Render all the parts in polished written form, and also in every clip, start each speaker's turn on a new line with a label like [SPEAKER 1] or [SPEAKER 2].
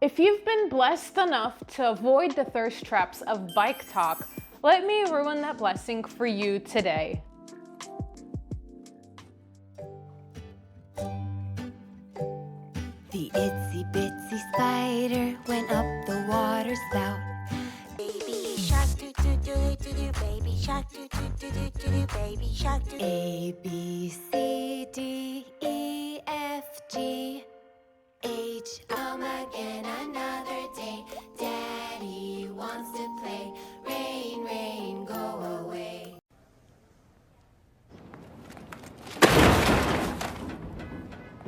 [SPEAKER 1] If you've been blessed enough to avoid the thirst traps of BikeTok, let me ruin that blessing for you today.
[SPEAKER 2] The itsy bitsy spider went up the water spout. Baby shark doo doo doo doo doo, baby shark doo doo doo doo doo doo, baby shark doo. A B C D E F G H. Come again another day. Daddy wants to play. Rain, rain, go away.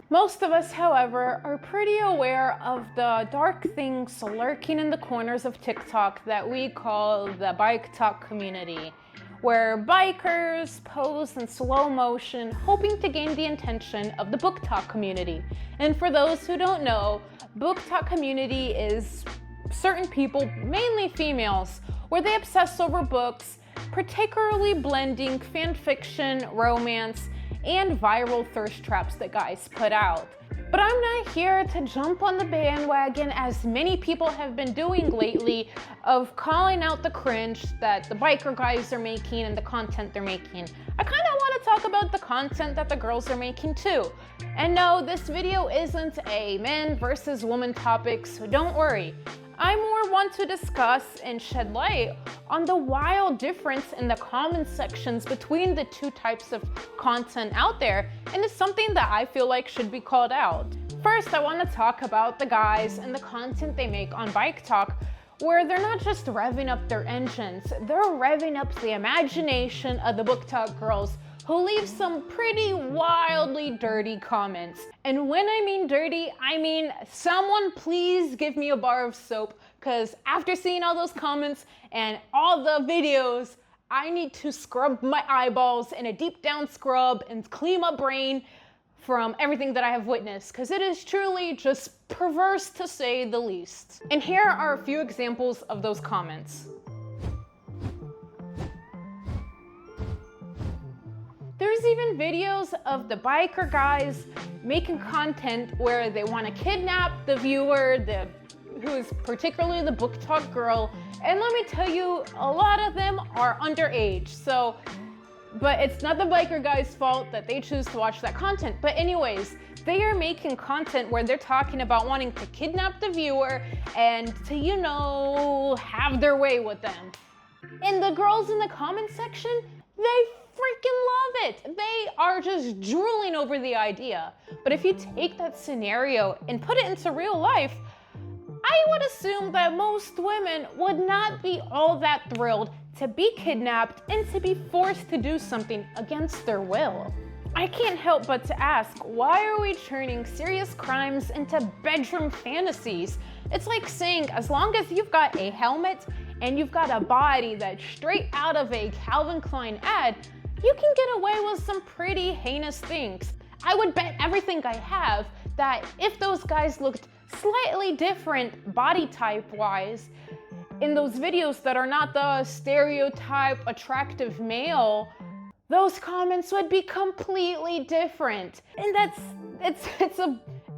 [SPEAKER 1] Most of us, however, are pretty aware of the dark things lurking in the corners of TikTok that we call the BikeTok community, where bikers pose in slow motion, hoping to gain the attention of the BookTok community. And for those who don't know, BookTok community is certain people, mainly females, where they obsess over books, particularly blending fan fiction, romance, and viral thirst traps that guys put out. But I'm not here to jump on the bandwagon, as many people have been doing lately, of calling out the cringe that the biker guys are making and the content they're making. I kind of want to talk about the content that the girls are making too. And no, this video isn't a men versus woman topic, so don't worry. I more want to discuss and shed light on the wild difference in the comment sections between the two types of content out there, and it's something that I feel like should be called out. First, I want to talk about the guys and the content they make on BikeTok, where they're not just revving up their engines, they're revving up the imagination of the BookTok girls, who leave some pretty wildly dirty comments. And when I mean dirty, I mean someone please give me a bar of soap, because after seeing all those comments and all the videos, I need to scrub my eyeballs in a deep down scrub and clean my brain from everything that I have witnessed, because it is truly just perverse to say the least. And here are a few examples of those comments. There's even videos of the biker guys making content where they want to kidnap the viewer, who is particularly the BookTok girl. And let me tell you, a lot of them are underage. But it's not the biker guys' fault that they choose to watch that content. But anyways, they are making content where they're talking about wanting to kidnap the viewer and to, you know, have their way with them. And the girls in the comment section, they freaking love it. They are just drooling over the idea. But if you take that scenario and put it into real life, I would assume that most women would not be all that thrilled to be kidnapped and to be forced to do something against their will. I can't help but to ask, why are we turning serious crimes into bedroom fantasies? It's like saying, as long as you've got a helmet and you've got a body that's straight out of a Calvin Klein ad, you can get away with some pretty heinous things. I would bet everything I have that if those guys looked slightly different body type wise in those videos that are not the stereotype attractive male, those comments would be completely different. And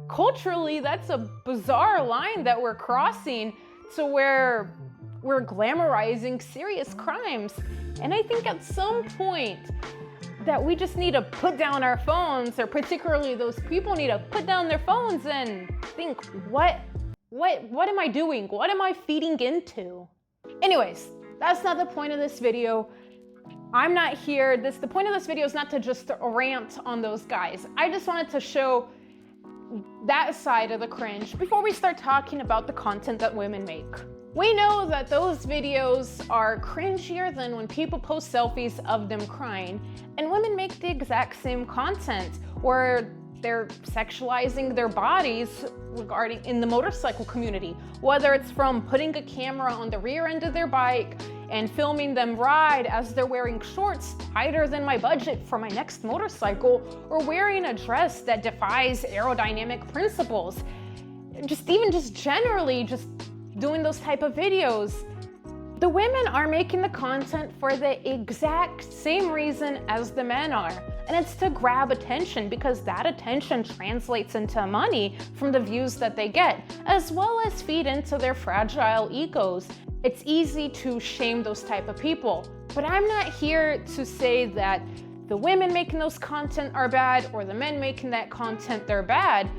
[SPEAKER 1] culturally, that's a bizarre line that we're crossing to where we're glamorizing serious crimes. And I think at some point that we just need to put down our phones, or particularly those people need to put down their phones and think, what am I doing? What am I feeding into? Anyways, that's not the point of this video. I'm not here. The point of this video is not to just rant on those guys. I just wanted to show that side of the cringe before we start talking about the content that women make. We know that those videos are cringier than when people post selfies of them crying, and women make the exact same content where they're sexualizing their bodies in the motorcycle community, whether it's from putting a camera on the rear end of their bike and filming them ride as they're wearing shorts tighter than my budget for my next motorcycle, or wearing a dress that defies aerodynamic principles. Just generally doing those type of videos. The women are making the content for the exact same reason as the men are. And it's to grab attention, because that attention translates into money from the views that they get, as well as feed into their fragile egos. It's easy to shame those type of people, but I'm not here to say that the women making those content are bad or the men making that content they're bad.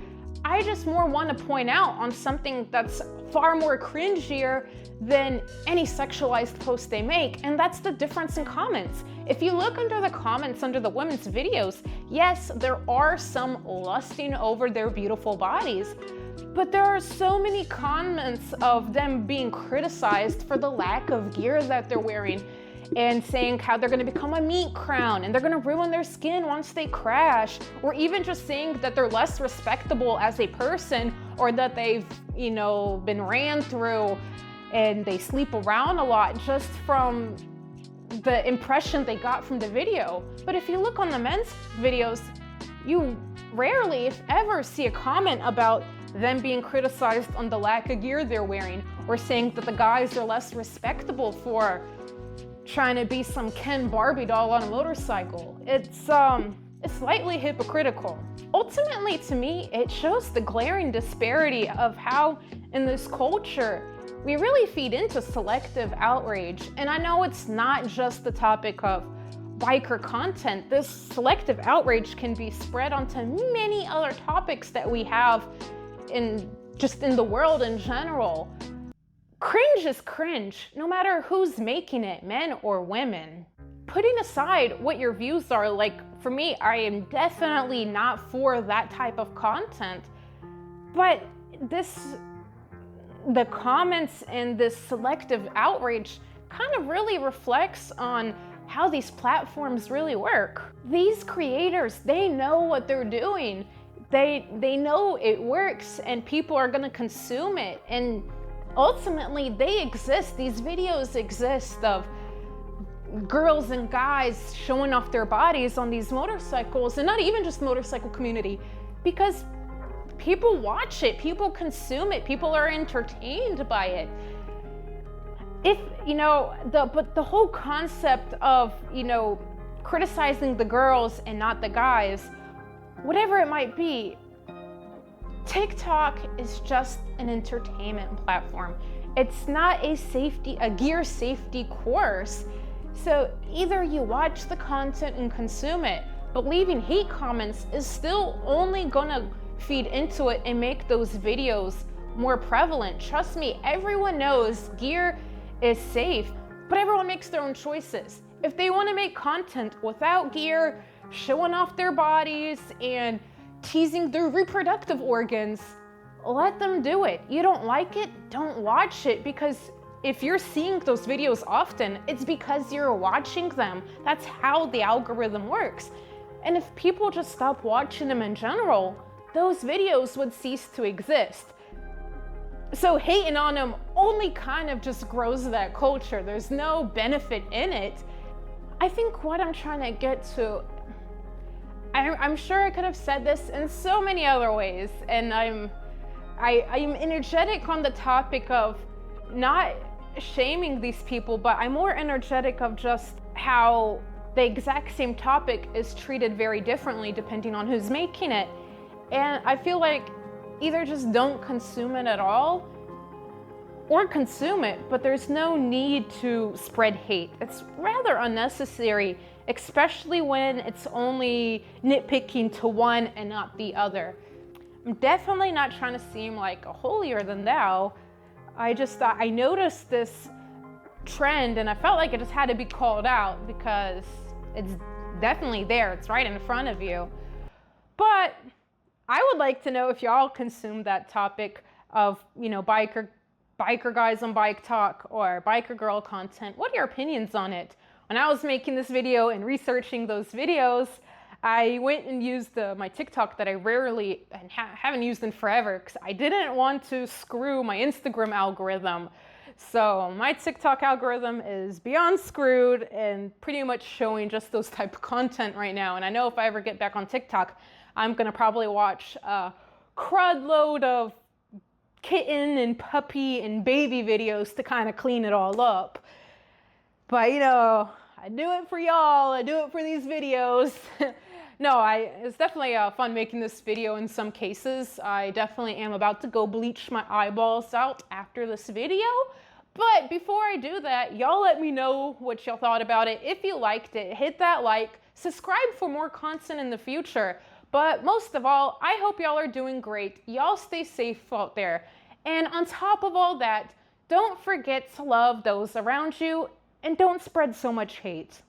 [SPEAKER 1] I just more want to point out on something that's far more cringier than any sexualized post they make, and that's the difference in comments. If you look under the comments under the women's videos, yes, there are some lusting over their beautiful bodies, but there are so many comments of them being criticized for the lack of gear that they're wearing, and saying how they're going to become a meat crown and they're going to ruin their skin once they crash, or even just saying that they're less respectable as a person, or that they've, been ran through and they sleep around a lot just from the impression they got from the video. But if you look on the men's videos, you rarely, if ever, see a comment about them being criticized on the lack of gear they're wearing, or saying that the guys are less respectable for trying to be some Ken Barbie doll on a motorcycle. It's slightly hypocritical. Ultimately, to me, it shows the glaring disparity of how in this culture we really feed into selective outrage. And I know it's not just the topic of biker content. This selective outrage can be spread onto many other topics that we have in the world in general. Cringe is cringe, no matter who's making it, men or women. Putting aside what your views are, like for me, I am definitely not for that type of content, but the comments and this selective outrage kind of really reflects on how these platforms really work. These creators, they know what they're doing. They know it works and people are gonna consume it, and ultimately they exist. These videos exist of girls and guys showing off their bodies on these motorcycles, and not even just motorcycle community, because people watch it, people consume it, people are entertained by it. But the whole concept of, criticizing the girls and not the guys, whatever it might be, TikTok is just an entertainment platform. It's not a gear safety course. So either you watch the content and consume it, but leaving hate comments is still only gonna feed into it and make those videos more prevalent. Trust me, everyone knows gear is safe, but everyone makes their own choices. If they want to make content without gear, showing off their bodies and teasing their reproductive organs, let them do it. You don't like it, don't watch it, because if you're seeing those videos often, it's because you're watching them. That's how the algorithm works. And if people just stop watching them in general, those videos would cease to exist. So hating on them only kind of just grows that culture. There's no benefit in it. I think what I'm trying to get to, I'm sure I could have said this in so many other ways, and I'm energetic on the topic of not shaming these people, but I'm more energetic of just how the exact same topic is treated very differently depending on who's making it. And I feel like either just don't consume it at all, or consume it, but there's no need to spread hate. It's rather unnecessary, especially when it's only nitpicking to one and not the other. I'm definitely not trying to seem like a holier than thou. I just thought I noticed this trend and I felt like it just had to be called out because it's definitely there. It's right in front of you. But I would like to know if y'all consume that topic of, biker guys on BikeTok or biker girl content. What are your opinions on it? When I was making this video and researching those videos, I went and used my TikTok that I rarely and haven't used in forever because I didn't want to screw my Instagram algorithm. So my TikTok algorithm is beyond screwed and pretty much showing just those type of content right now. And I know if I ever get back on TikTok, I'm gonna probably watch a crud load of kitten and puppy and baby videos to kind of clean it all up. But I do it for y'all, I do it for these videos. No, it's definitely fun making this video in some cases. I definitely am about to go bleach my eyeballs out after this video. But before I do that, y'all let me know what y'all thought about it. If you liked it, hit that like, subscribe for more content in the future. But most of all, I hope y'all are doing great. Y'all stay safe out there. And on top of all that, don't forget to love those around you and don't spread so much hate.